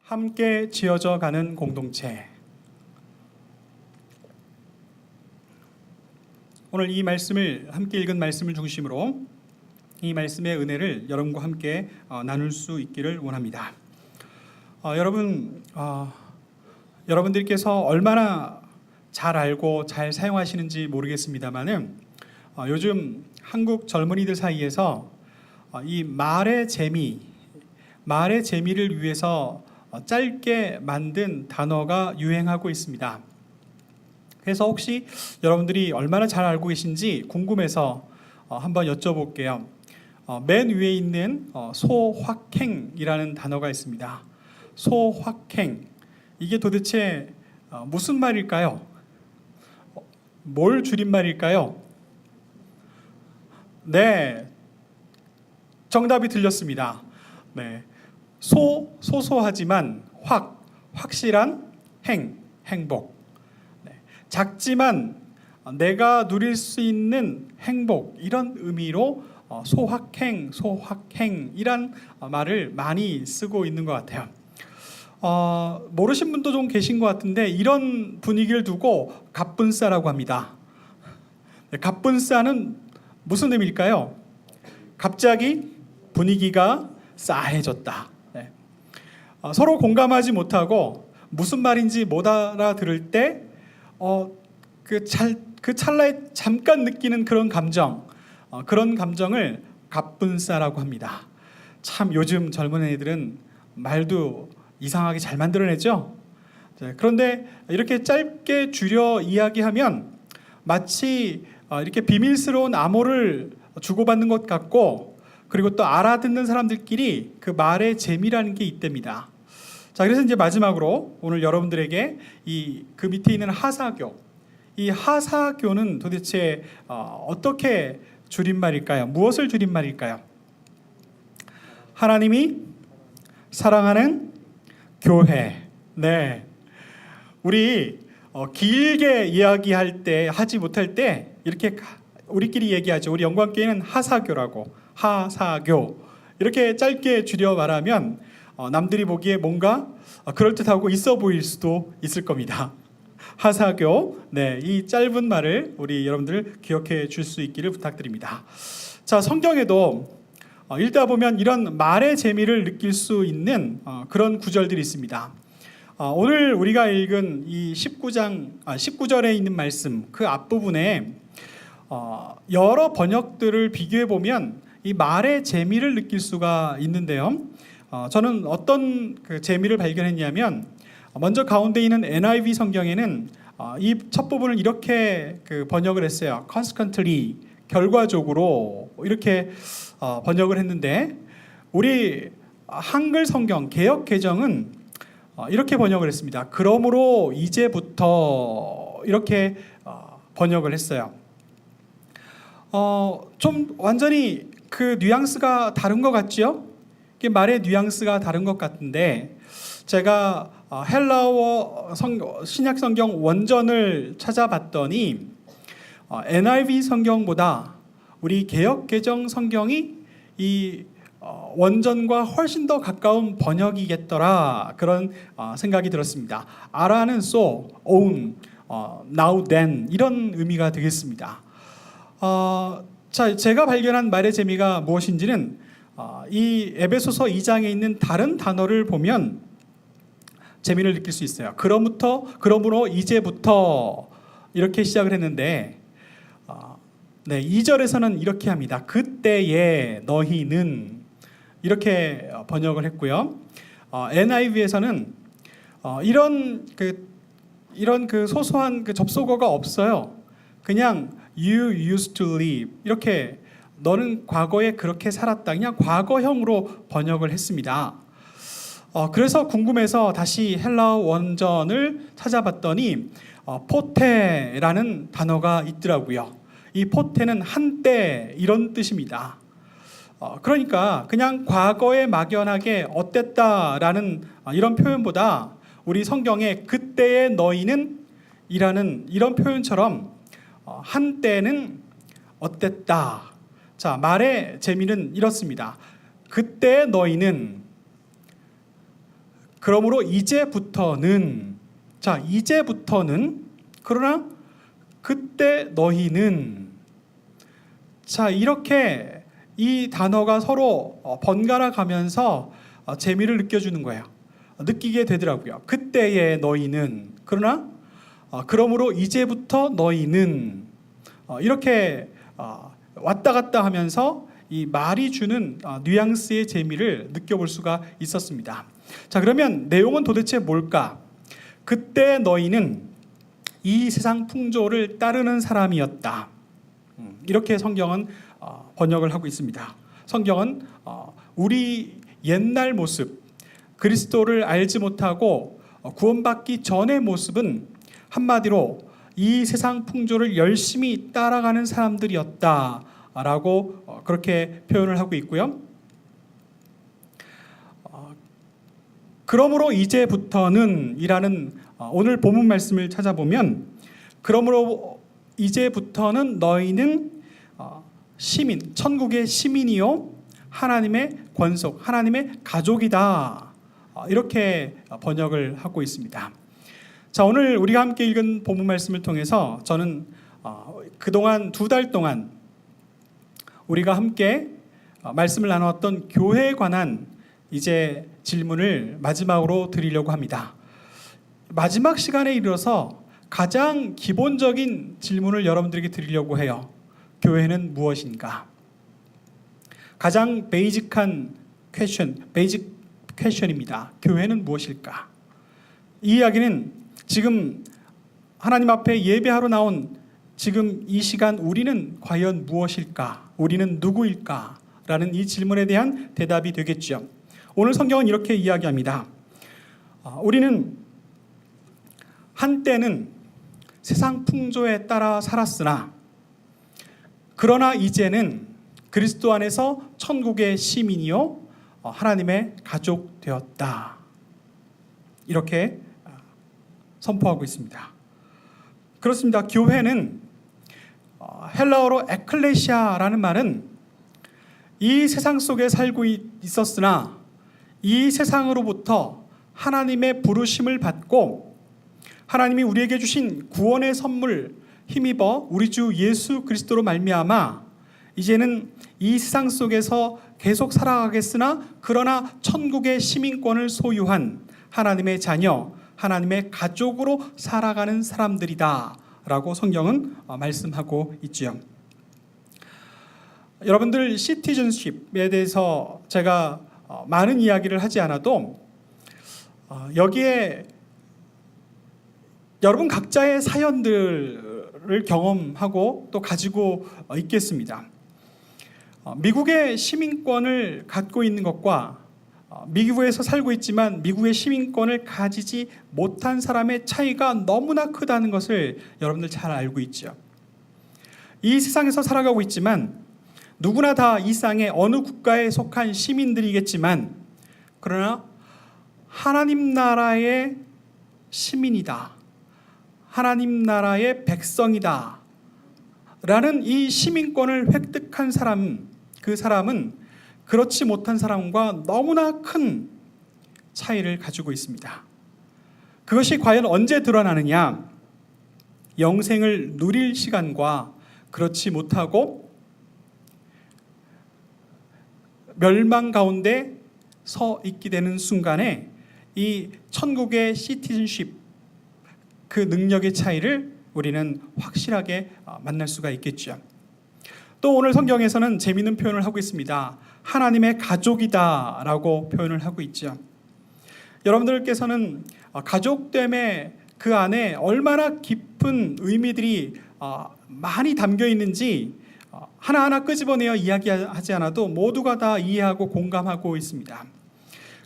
함께 지어져 가는 공동체. 오늘 이 말씀을 함께 읽은 말씀을 중심으로 이 말씀의 은혜를 여러분과 함께 나눌 수 있기를 원합니다. 여러분들께서 얼마나 잘 알고 잘 사용하시는지 모르겠습니다만은 요즘 한국 젊은이들 사이에서 이 말의 재미를 위해서 짧게 만든 단어가 유행하고 있습니다. 그래서 혹시 여러분들이 얼마나 잘 알고 계신지 궁금해서 한번 여쭤볼게요. 맨 위에 있는 소확행이라는 단어가 있습니다. 소확행, 이게 도대체 무슨 말일까요? 뭘 줄임말일까요? 네, 정답이 들렸습니다. 네, 소소하지만 확실한 행복. 네, 작지만 내가 누릴 수 있는 행복, 이런 의미로 소확행이란 말을 많이 쓰고 있는 것 같아요. 모르신 분도 좀 계신 것 같은데 이런 분위기를 두고 갑분싸라고 합니다. 네, 갑분싸는 무슨 의미일까요? 갑자기 분위기가 싸해졌다. 네. 서로 공감하지 못하고 무슨 말인지 못 알아들을 때 그 찰나에 잠깐 느끼는 그런 감정을 갑분싸라고 합니다. 참 요즘 젊은 애들은 말도 이상하게 잘 만들어내죠. 그런데 이렇게 짧게 줄여 이야기하면 마치 이렇게 비밀스러운 암호를 주고받는 것 같고, 그리고 또 알아듣는 사람들끼리 그 말의 재미라는 게 있답니다. 자, 그래서 이제 마지막으로 오늘 여러분들에게 그 밑에 있는 하사교, 이 하사교는 도대체 어떻게 줄임말일까요? 무엇을 줄임말일까요? 하나님이 사랑하는 교회. 네, 우리 길게 이야기할 때, 하지 못할 때 이렇게 우리끼리 얘기하죠. 우리 영광교회는 하사교라고. 하사교, 이렇게 짧게 줄여 말하면 남들이 보기에 뭔가 그럴듯하고 있어 보일 수도 있을 겁니다. 하사교. 네, 이 짧은 말을 우리 여러분들 기억해 줄 수 있기를 부탁드립니다. 자, 성경에도 읽다 보면 이런 말의 재미를 느낄 수 있는 그런 구절들이 있습니다. 오늘 우리가 읽은 이 19절에 있는 말씀, 그 앞부분에 여러 번역들을 비교해 보면 이 말의 재미를 느낄 수가 있는데요. 저는 어떤 그 재미를 발견했냐면, 먼저 가운데 있는 NIV 성경에는 이 첫 부분을 이렇게 번역을 했어요. Consequently, 결과적으로, 이렇게 번역을 했는데, 우리 한글 성경 개역 개정은 이렇게 번역을 했습니다. 그러므로 이제부터, 이렇게 번역을 했어요. 좀 완전히 그 뉘앙스가 다른 것 같죠? 말의 뉘앙스가 다른 것 같은데, 제가 헬라어 신약 성경 원전을 찾아봤더니 NIV 성경보다 우리 개역 개정 성경이 이 원전과 훨씬 더 가까운 번역이겠더라, 그런 생각이 들었습니다. 아라는 so, own, now, then, 이런 의미가 되겠습니다. 자, 제가 발견한 말의 재미가 무엇인지는 이 에베소서 2장에 있는 다른 단어를 보면 재미를 느낄 수 있어요. 그러므로 이제부터, 이렇게 시작을 했는데, 네, 2절에서는 이렇게 합니다. 그때에 너희는, 이렇게 번역을 했고요. NIV에서는 이런 소소한 접속어가 없어요. 그냥 you used to live, 이렇게 너는 과거에 그렇게 살았다, 그냥 과거형으로 번역을 했습니다. 그래서 궁금해서 다시 헬라어 원전을 찾아봤더니 포테라는 단어가 있더라고요. 이 포테는 한때, 이런 뜻입니다. 그러니까 그냥 과거에 막연하게 어땠다라는 이런 표현보다 우리 성경에 그때의 너희는 이라는 이런 표현처럼 한때는 어땠다. 자, 말의 재미는 이렇습니다. 그때 너희는 그러므로 이제부터는, 자, 이제부터는, 그러나 그때 너희는, 자, 이렇게 이 단어가 서로 번갈아 가면서 재미를 느껴주는 거예요. 느끼게 되더라고요. 그때의 너희는, 그러나 그러므로 이제부터 너희는, 이렇게 왔다 갔다 하면서 이 말이 주는 뉘앙스의 재미를 느껴볼 수가 있었습니다. 자, 그러면 내용은 도대체 뭘까? 그때 너희는 이 세상 풍조를 따르는 사람이었다. 이렇게 성경은 번역을 하고 있습니다. 성경은 우리 옛날 모습, 그리스도를 알지 못하고 구원받기 전의 모습은 한마디로 이 세상 풍조를 열심히 따라가는 사람들이었다라고 그렇게 표현을 하고 있고요. 그러므로 이제부터는 이라는 오늘 본문 말씀을 찾아보면, 그러므로 이제부터는 너희는 시민, 천국의 시민이요 하나님의 권속, 하나님의 가족이다. 이렇게 번역을 하고 있습니다. 자, 오늘 우리가 함께 읽은 본문 말씀을 통해서 저는 그동안 2달 동안 우리가 함께 말씀을 나누었던 교회에 관한 이제 질문을 마지막으로 드리려고 합니다. 마지막 시간에 이르러서 가장 기본적인 질문을 여러분들에게 드리려고 해요. 교회는 무엇인가? 가장 베이직한 베이직 퀘션입니다. 교회는 무엇일까? 이 이야기는 지금 하나님 앞에 예배하러 나온 지금 이 시간 우리는 과연 무엇일까? 우리는 누구일까? 라는 이 질문에 대한 대답이 되겠죠. 오늘 성경은 이렇게 이야기합니다. 우리는 한때는 세상 풍조에 따라 살았으나 그러나 이제는 그리스도 안에서 천국의 시민이요 하나님의 가족 되었다. 이렇게 선포하고 있습니다. 그렇습니다. 교회는 헬라어로 에클레시아라는 말은 이 세상 속에 살고 있었으나 이 세상으로부터 하나님의 부르심을 받고 하나님이 우리에게 주신 구원의 선물 힘입어 우리 주 예수 그리스도로 말미암아 이제는 이 세상 속에서 계속 살아가겠으나 그러나 천국의 시민권을 소유한 하나님의 자녀, 하나님의 가족으로 살아가는 사람들이다 라고 성경은 말씀하고 있지요. 여러분들 시티즌십에 대해서 제가 많은 이야기를 하지 않아도 여기에 여러분 각자의 사연들을 경험하고 또 가지고 있겠습니다. 미국의 시민권을 갖고 있는 것과 미국에서 살고 있지만 미국의 시민권을 가지지 못한 사람의 차이가 너무나 크다는 것을 여러분들 잘 알고 있죠. 이 세상에서 살아가고 있지만 누구나 다 이 땅의 어느 국가에 속한 시민들이겠지만 그러나 하나님 나라의 시민이다. 하나님 나라의 백성이다. 라는 이 시민권을 획득한 사람, 그 사람은 그렇지 못한 사람과 너무나 큰 차이를 가지고 있습니다. 그것이 과연 언제 드러나느냐? 영생을 누릴 시간과 그렇지 못하고 멸망 가운데 서 있게 되는 순간에 이 천국의 시티즌십, 그 능력의 차이를 우리는 확실하게 만날 수가 있겠죠. 또 오늘 성경에서는 재미있는 표현을 하고 있습니다. 하나님의 가족이다 라고 표현을 하고 있죠. 여러분들께서는 가족됨의 그 안에 얼마나 깊은 의미들이 많이 담겨 있는지 하나하나 끄집어내어 이야기하지 않아도 모두가 다 이해하고 공감하고 있습니다.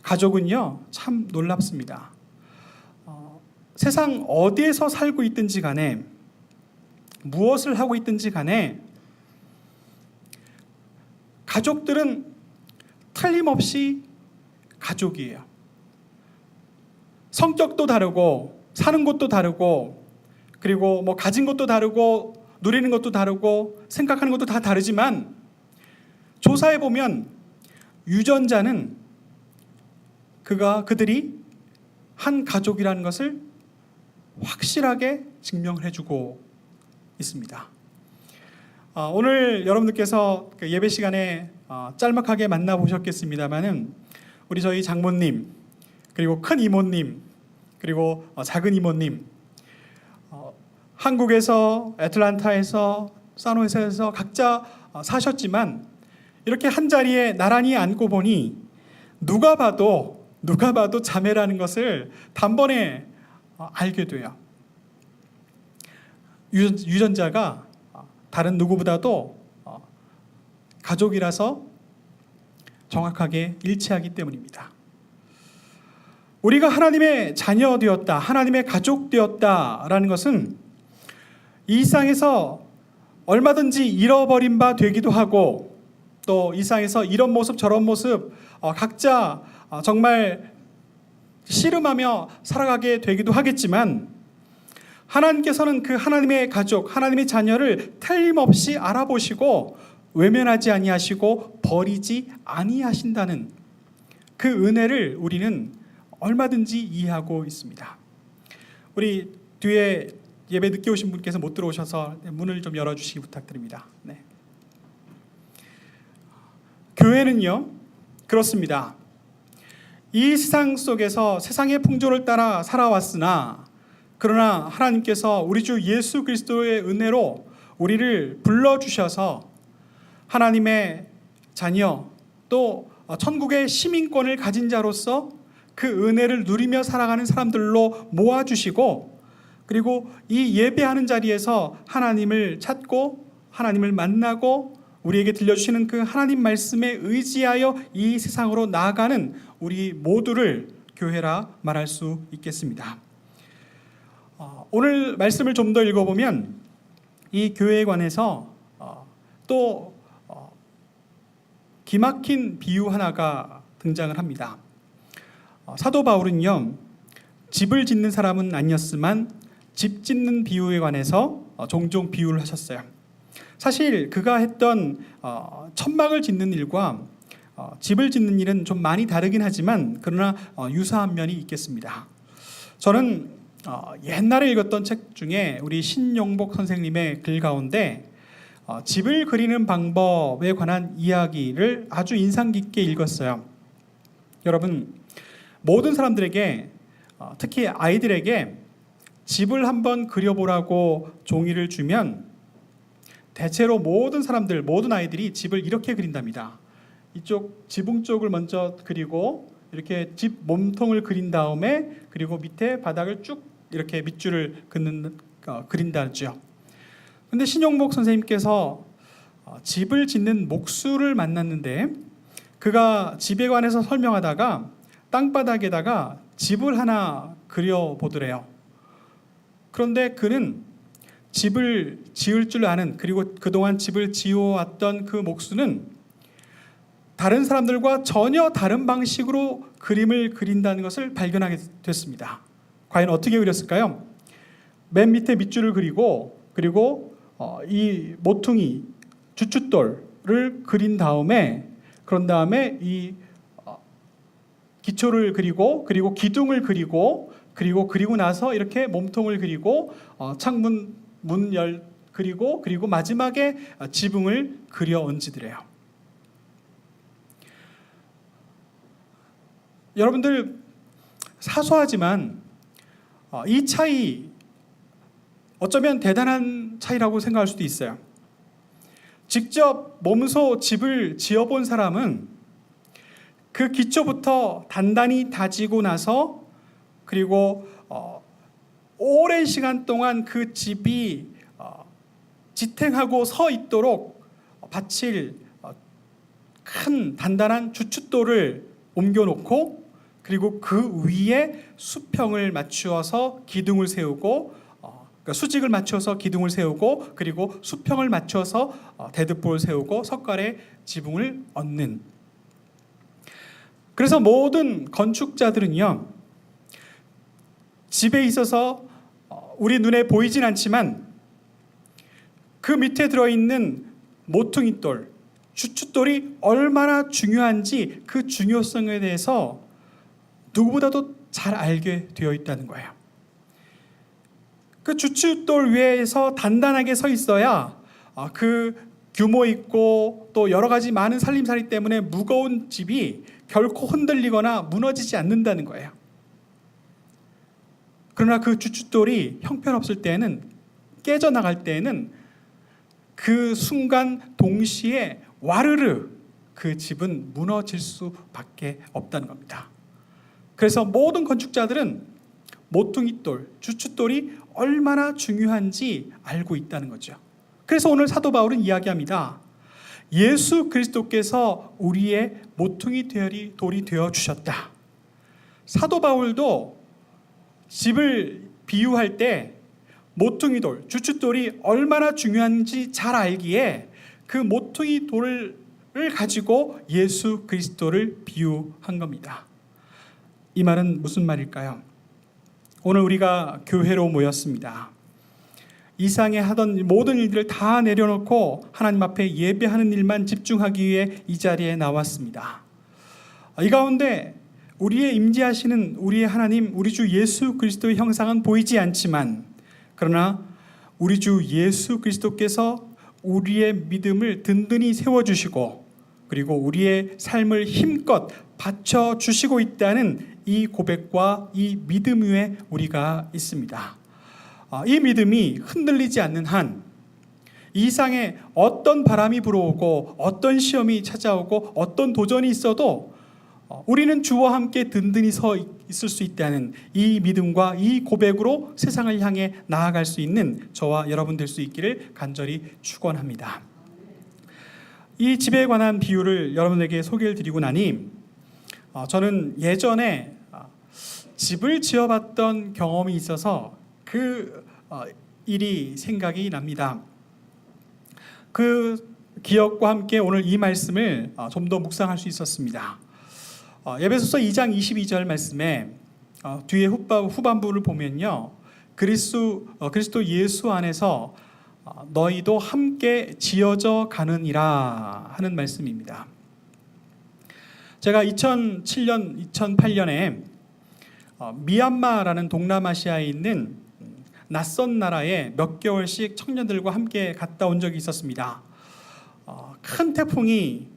가족은요 참 놀랍습니다. 세상 어디에서 살고 있든지 간에 무엇을 하고 있든지 간에 가족들은 틀림없이 가족이에요. 성격도 다르고 사는 곳도 다르고 그리고 뭐 가진 것도 다르고 누리는 것도 다르고 생각하는 것도 다 다르지만 조사해 보면 유전자는 그들이 한 가족이라는 것을 확실하게 증명을 해주고 있습니다. 오늘 여러분들께서 그 예배 시간에 짤막하게 만나보셨겠습니다마는 우리 저희 장모님, 그리고 큰 이모님, 그리고 작은 이모님, 한국에서, 애틀란타에서, 산호세에서 각자 사셨지만 이렇게 한 자리에 나란히 앉고 보니 누가 봐도 자매라는 것을 단번에 알게 돼요. 유전자가 다른 누구보다도 가족이라서 정확하게 일치하기 때문입니다. 우리가 하나님의 자녀 되었다, 하나님의 가족 되었다라는 것은 이 세상에서 얼마든지 잃어버린 바 되기도 하고, 또 이 세상에서 이런 모습 저런 모습 각자 정말 씨름하며 살아가게 되기도 하겠지만, 하나님께서는 그 하나님의 가족, 하나님의 자녀를 틀림없이 알아보시고 외면하지 아니하시고 버리지 아니하신다는 그 은혜를 우리는 얼마든지 이해하고 있습니다. 우리 뒤에 예배 늦게 오신 분께서 못 들어오셔서 문을 좀 열어주시기 부탁드립니다. 네. 교회는요, 그렇습니다. 이 세상 속에서 세상의 풍조를 따라 살아왔으나, 그러나 하나님께서 우리 주 예수 그리스도의 은혜로 우리를 불러주셔서 하나님의 자녀, 또 천국의 시민권을 가진 자로서 그 은혜를 누리며 살아가는 사람들로 모아주시고, 그리고 이 예배하는 자리에서 하나님을 찾고 하나님을 만나고 우리에게 들려주시는 그 하나님 말씀에 의지하여 이 세상으로 나아가는 우리 모두를 교회라 말할 수 있겠습니다. 오늘 말씀을 좀 더 읽어보면 이 교회에 관해서 또 기막힌 비유 하나가 등장을 합니다. 사도 바울은요, 집을 짓는 사람은 아니었지만 집 짓는 비유에 관해서 종종 비유를 하셨어요. 사실 그가 했던 천막을 짓는 일과 집을 짓는 일은 좀 많이 다르긴 하지만 그러나 유사한 면이 있겠습니다. 저는 옛날에 읽었던 책 중에 우리 신용복 선생님의 글 가운데 집을 그리는 방법에 관한 이야기를 아주 인상 깊게 읽었어요. 여러분, 모든 사람들에게, 특히 아이들에게 집을 한번 그려보라고 종이를 주면 대체로 모든 사람들, 모든 아이들이 집을 이렇게 그린답니다. 이쪽 지붕 쪽을 먼저 그리고 이렇게 집 몸통을 그린 다음에, 그리고 밑에 바닥을 쭉 이렇게 밑줄을 그린다죠. 근데 신용복 선생님께서 집을 짓는 목수를 만났는데, 그가 집에 관해서 설명하다가 땅바닥에다가 집을 하나 그려보더래요. 그런데 그는 집을 지을 줄 아는, 그리고 그동안 집을 지어왔던 그 목수는 다른 사람들과 전혀 다른 방식으로 그림을 그린다는 것을 발견하게 됐습니다. 과연 어떻게 그렸을까요? 맨 밑에 밑줄을 그리고 이 모퉁이, 주춧돌을 그린 다음에, 그런 다음에 이 기초를 그리고 기둥을 그리고 나서 이렇게 몸통을 그리고 창문 문열 그리고 마지막에 지붕을 그려 얹으더래요. 여러분들, 사소하지만 이 차이 어쩌면 대단한 차이라고 생각할 수도 있어요. 직접 몸소 집을 지어본 사람은 그 기초부터 단단히 다지고 나서, 그리고 오랜 시간 동안 그 집이 지탱하고 서 있도록 받칠 큰 단단한 주춧돌을 옮겨놓고, 그리고 그 위에 수평을 맞추어서 기둥을 세우고, 그러니까 수직을 맞춰서 기둥을 세우고, 그리고 수평을 맞춰서 대듭보를 세우고 석가래 지붕을 얹는. 그래서 모든 건축자들은요, 집에 있어서 우리 눈에 보이진 않지만 그 밑에 들어있는 모퉁이돌, 주춧돌이 얼마나 중요한지 그 중요성에 대해서 누구보다도 잘 알게 되어 있다는 거예요. 그 주춧돌 위에서 단단하게 서 있어야 그 규모 있고 또 여러 가지 많은 살림살이 때문에 무거운 집이 결코 흔들리거나 무너지지 않는다는 거예요. 그러나 그 주춧돌이 형편없을 때에는, 깨져나갈 때에는 그 순간 동시에 와르르 그 집은 무너질 수밖에 없다는 겁니다. 그래서 모든 건축자들은 모퉁이돌, 주춧돌이 얼마나 중요한지 알고 있다는 거죠. 그래서 오늘 사도 바울은 이야기합니다. 예수 그리스도께서 우리의 모퉁이 돌이 되어 주셨다. 사도 바울도 집을 비유할 때 모퉁이돌, 주춧돌이 얼마나 중요한지 잘 알기에 그 모퉁이 돌을 가지고 예수 그리스도를 비유한 겁니다. 이 말은 무슨 말일까요? 오늘 우리가 교회로 모였습니다. 이상에 하던 모든 일들을 다 내려놓고 하나님 앞에 예배하는 일만 집중하기 위해 이 자리에 나왔습니다. 이 가운데 우리의 임재하시는 우리의 하나님, 우리 주 예수 그리스도의 형상은 보이지 않지만, 그러나 우리 주 예수 그리스도께서 우리의 믿음을 든든히 세워주시고 그리고 우리의 삶을 힘껏 받쳐주시고 있다는 이 고백과 이 믿음 위에 우리가 있습니다. 이 믿음이 흔들리지 않는 한, 이 세상에 어떤 바람이 불어오고 어떤 시험이 찾아오고 어떤 도전이 있어도 우리는 주와 함께 든든히 서 있을 수 있다는 이 믿음과 이 고백으로 세상을 향해 나아갈 수 있는 저와 여러분 될 수 있기를 간절히 축원합니다. 이 집에 관한 비유를 여러분에게 소개를 드리고 나니 저는 예전에 집을 지어봤던 경험이 있어서 그 일이 생각이 납니다. 그 기억과 함께 오늘 이 말씀을 좀 더 묵상할 수 있었습니다. 에베소서 2장 22절 말씀에 뒤에 후반부를 보면요, 그리스도 예수 안에서 너희도 함께 지어져 가느니라 하는 말씀입니다. 제가 2007년, 2008년에 미얀마라는 동남아시아에 있는 낯선 나라에 몇 개월씩 청년들과 함께 갔다 온 적이 있었습니다. 큰 태풍이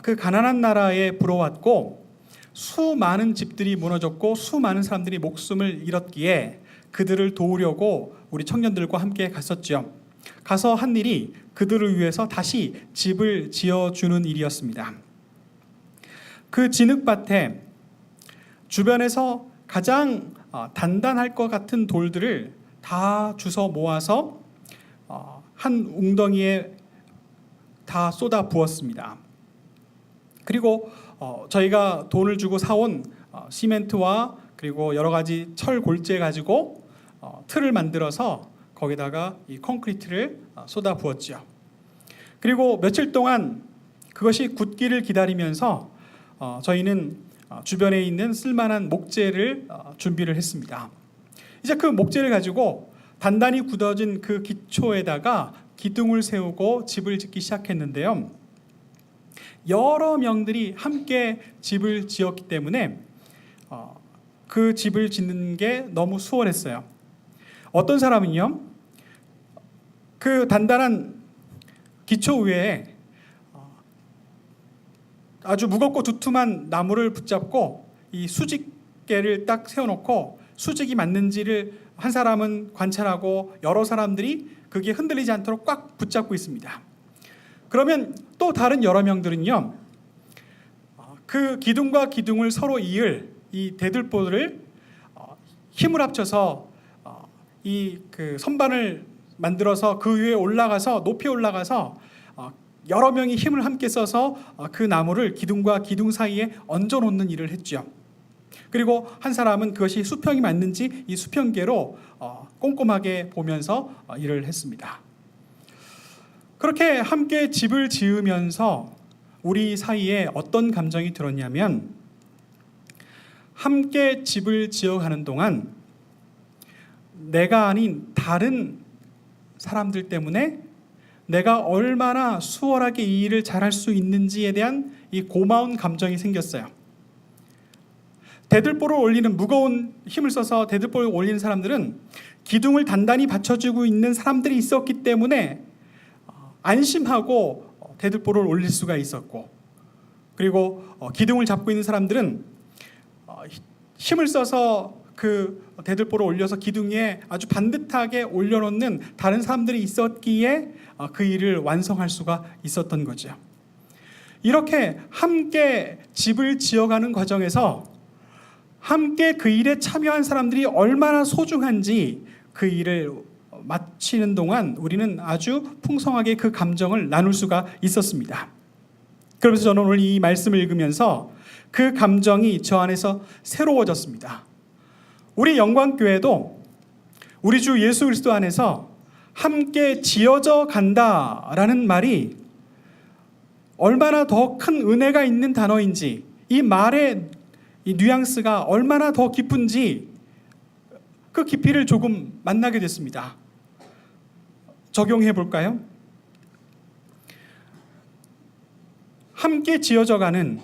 그 가난한 나라에 불어왔고 수많은 집들이 무너졌고 수많은 사람들이 목숨을 잃었기에 그들을 도우려고 우리 청년들과 함께 갔었죠. 가서 한 일이 그들을 위해서 다시 집을 지어주는 일이었습니다. 그 진흙밭에 주변에서 가장 단단할 것 같은 돌들을 다 주워 모아서 한 웅덩이에 다 쏟아 부었습니다. 그리고 저희가 돈을 주고 사온 시멘트와 그리고 여러 가지 철 골재 가지고 틀을 만들어서 거기다가 이 콘크리트를 쏟아 부었죠. 그리고 며칠 동안 그것이 굳기를 기다리면서 저희는 주변에 있는 쓸만한 목재를 준비를 했습니다. 이제 그 목재를 가지고 단단히 굳어진 그 기초에다가 기둥을 세우고 집을 짓기 시작했는데요. 여러 명들이 함께 집을 지었기 때문에 그 집을 짓는 게 너무 수월했어요. 어떤 사람은요, 그 단단한 기초 위에 아주 무겁고 두툼한 나무를 붙잡고 이 수직계를 딱 세워놓고 수직이 맞는지를 한 사람은 관찰하고 여러 사람들이 그게 흔들리지 않도록 꽉 붙잡고 있습니다. 그러면 또 다른 여러 명들은요, 그 기둥과 기둥을 서로 이을 이 대들보를 힘을 합쳐서 이 그 선반을 만들어서 그 위에 올라가서 높이 올라가서 여러 명이 힘을 함께 써서 그 나무를 기둥과 기둥 사이에 얹어 놓는 일을 했죠. 그리고 한 사람은 그것이 수평이 맞는지 이 수평계로 꼼꼼하게 보면서 일을 했습니다. 그렇게 함께 집을 지으면서 우리 사이에 어떤 감정이 들었냐면, 함께 집을 지어가는 동안 내가 아닌 다른 사람들 때문에 내가 얼마나 수월하게 이 일을 잘할 수 있는지에 대한 이 고마운 감정이 생겼어요. 대들보를 올리는 무거운 힘을 써서 대들보를 올리는 사람들은 기둥을 단단히 받쳐주고 있는 사람들이 있었기 때문에 안심하고 대들보를 올릴 수가 있었고, 그리고 기둥을 잡고 있는 사람들은 힘을 써서 그 대들보를 올려서 기둥에 아주 반듯하게 올려놓는 다른 사람들이 있었기에 그 일을 완성할 수가 있었던 거죠. 이렇게 함께 집을 지어가는 과정에서 함께 그 일에 참여한 사람들이 얼마나 소중한지 그 일을 마치는 동안 우리는 아주 풍성하게 그 감정을 나눌 수가 있었습니다. 그러면서 저는 오늘 이 말씀을 읽으면서 그 감정이 저 안에서 새로워졌습니다. 우리 영광교회도 우리 주 예수 그리스도 안에서 함께 지어져 간다라는 말이 얼마나 더 큰 은혜가 있는 단어인지, 이 말의 이 뉘앙스가 얼마나 더 깊은지 그 깊이를 조금 만나게 됐습니다. 적용해 볼까요? 함께 지어져 가는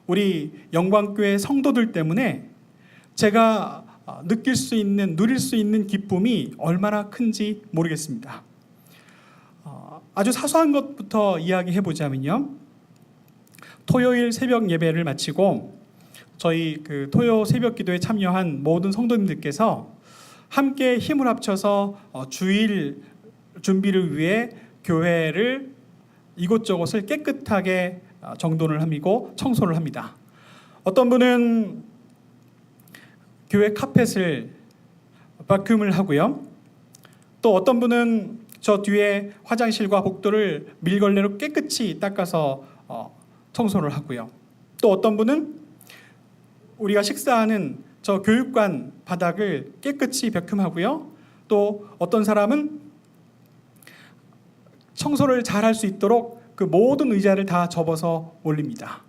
우리 영광교회 성도들 때문에 제가 느낄 수 있는, 누릴 수 있는 기쁨이 얼마나 큰지 모르겠습니다. 아주 사소한 것부터 이야기해 보자면요, 토요일 새벽 예배를 마치고 저희 그 토요 새벽 기도에 참여한 모든 성도님들께서 함께 힘을 합쳐서 주일 준비를 위해 교회를 이곳저곳을 깨끗하게 정돈을 하고 청소를 합니다. 어떤 분은 교회 카펫을 바큐음을 하고요, 또 어떤 분은 저 뒤에 화장실과 복도를 밀걸레로 깨끗이 닦아서 청소를 하고요, 또 어떤 분은 우리가 식사하는 저 교육관 바닥을 깨끗이 벽흠하고요, 또 어떤 사람은 청소를 잘 할 수 있도록 그 모든 의자를 다 접어서 올립니다.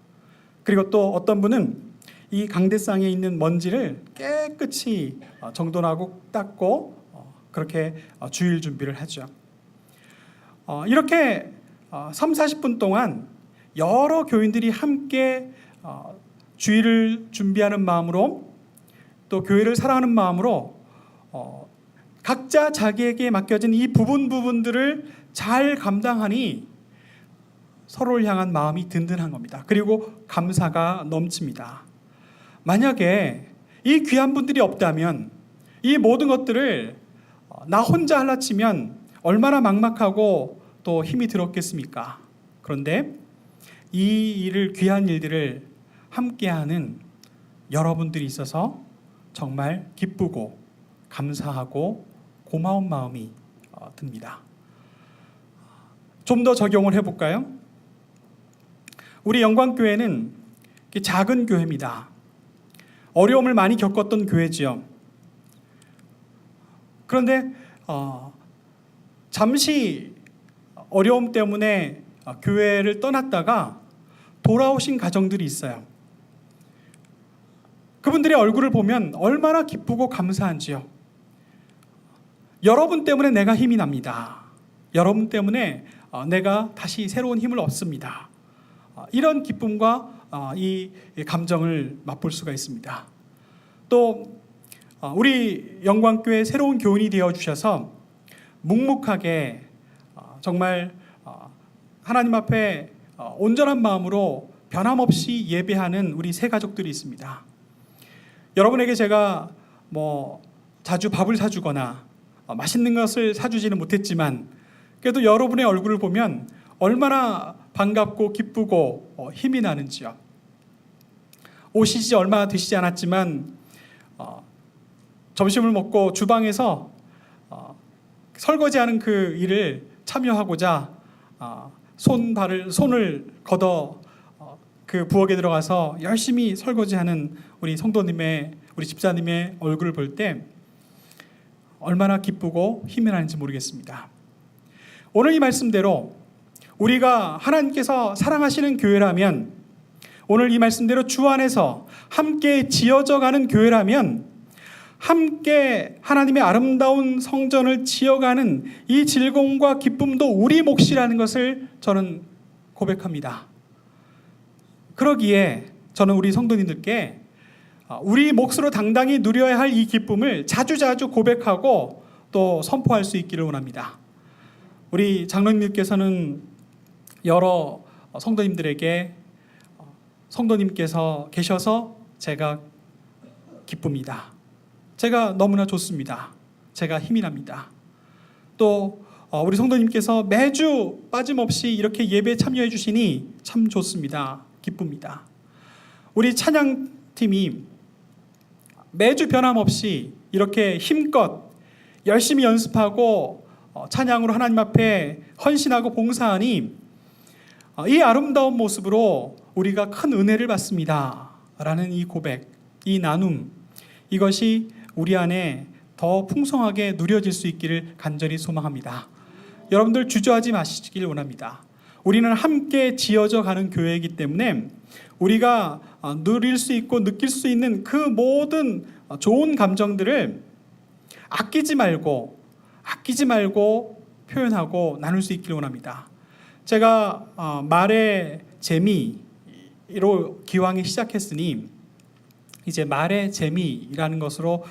그리고 또 어떤 분은 이 강대상에 있는 먼지를 깨끗이 정돈하고 닦고 그렇게 주일 준비를 하죠. 이렇게 30-40분 동안 여러 교인들이 함께 주일을 준비하는 마음으로, 또 교회를 사랑하는 마음으로 각자 자기에게 맡겨진 이 부분들을 잘 감당하니 서로를 향한 마음이 든든한 겁니다. 그리고 감사가 넘칩니다. 만약에 이 귀한 분들이 없다면, 이 모든 것들을 나 혼자 하라치면 얼마나 막막하고 또 힘이 들었겠습니까? 그런데 이 일을, 귀한 일들을 함께하는 여러분들이 있어서 정말 기쁘고 감사하고 고마운 마음이 듭니다. 좀 더 적용을 해볼까요? 우리 영광교회는 작은 교회입니다. 어려움을 많이 겪었던 교회지요. 그런데 잠시 어려움 때문에 교회를 떠났다가 돌아오신 가정들이 있어요. 그분들의 얼굴을 보면 얼마나 기쁘고 감사한지요. 여러분 때문에 내가 힘이 납니다. 여러분 때문에 내가 다시 새로운 힘을 얻습니다. 이런 기쁨과 이 감정을 맛볼 수가 있습니다. 또 우리 영광교회 새로운 교인이 되어주셔서 묵묵하게 정말 하나님 앞에 온전한 마음으로 변함없이 예배하는 우리 새 가족들이 있습니다. 여러분에게 제가 자주 밥을 사주거나 맛있는 것을 사주지는 못했지만, 그래도 여러분의 얼굴을 보면 얼마나 반갑고 기쁘고 힘이 나는지요. 오시지 얼마 되시지 않았지만 점심을 먹고 주방에서 설거지하는 그 일을 참여하고자 손을 걷어 그 부엌에 들어가서 열심히 설거지하는 우리 성도님의, 우리 집사님의 얼굴을 볼 때 얼마나 기쁘고 힘이 나는지 모르겠습니다. 오늘 이 말씀대로 우리가 하나님께서 사랑하시는 교회라면, 오늘 이 말씀대로 주 안에서 함께 지어져 가는 교회라면, 함께 하나님의 아름다운 성전을 지어가는 이 즐거움과 기쁨도 우리 몫이라는 것을 저는 고백합니다. 그러기에 저는 우리 성도님들께 우리 몫으로 당당히 누려야 할 이 기쁨을 자주자주 고백하고 또 선포할 수 있기를 원합니다. 우리 장로님께서는 여러 성도님들에게 성도님께서 계셔서 제가 기쁩니다. 제가 너무나 좋습니다. 제가 힘이 납니다. 또 우리 성도님께서 매주 빠짐없이 이렇게 예배에 참여해 주시니 참 좋습니다. 기쁩니다. 우리 찬양팀이 매주 변함없이 이렇게 힘껏 열심히 연습하고 찬양으로 하나님 앞에 헌신하고 봉사하니 이 아름다운 모습으로 우리가 큰 은혜를 받습니다 라는 이 고백, 이 나눔, 이것이 우리 안에 더 풍성하게 누려질 수 있기를 간절히 소망합니다. 여러분들 주저하지 마시길 원합니다. 우리는 함께 지어져 가는 교회이기 때문에 우리가 누릴 수 있고 느낄 수 있는 그 모든 좋은 감정들을 아끼지 말고 표현하고 나눌 수 있기를 원합니다. 제가 말의 재미로 기왕에 시작했으니 이제 말의 재미라는 것으로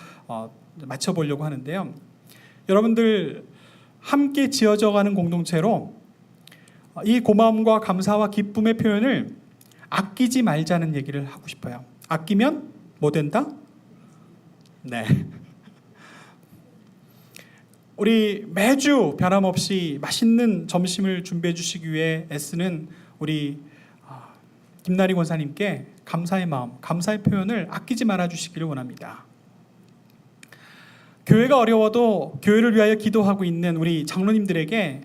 맞춰보려고 하는데요. 여러분들 함께 지어져 가는 공동체로 이 고마움과 감사와 기쁨의 표현을 아끼지 말자는 얘기를 하고 싶어요. 아끼면 뭐 된다? 네. 우리 매주 변함없이 맛있는 점심을 준비해 주시기 위해 애쓰는 우리 김나리 권사님께 감사의 마음, 감사의 표현을 아끼지 말아 주시기를 원합니다. 교회가 어려워도 교회를 위하여 기도하고 있는 우리 장로님들에게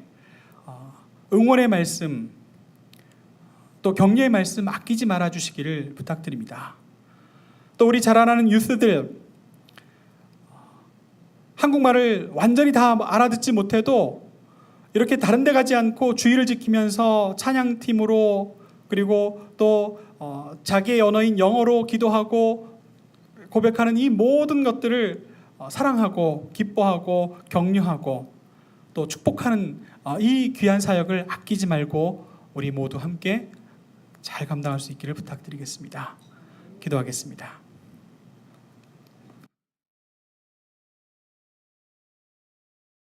응원의 말씀, 또 격려의 말씀 아끼지 말아 주시기를 부탁드립니다. 또 우리 자라나는 유스들, 한국말을 완전히 다 알아듣지 못해도 이렇게 다른 데 가지 않고 주의를 지키면서 찬양팀으로 그리고 또 자기의 언어인 영어로 기도하고 고백하는 이 모든 것들을 사랑하고 기뻐하고 격려하고 또 축복하는 이 귀한 사역을 아끼지 말고 우리 모두 함께 잘 감당할 수 있기를 부탁드리겠습니다. 기도하겠습니다.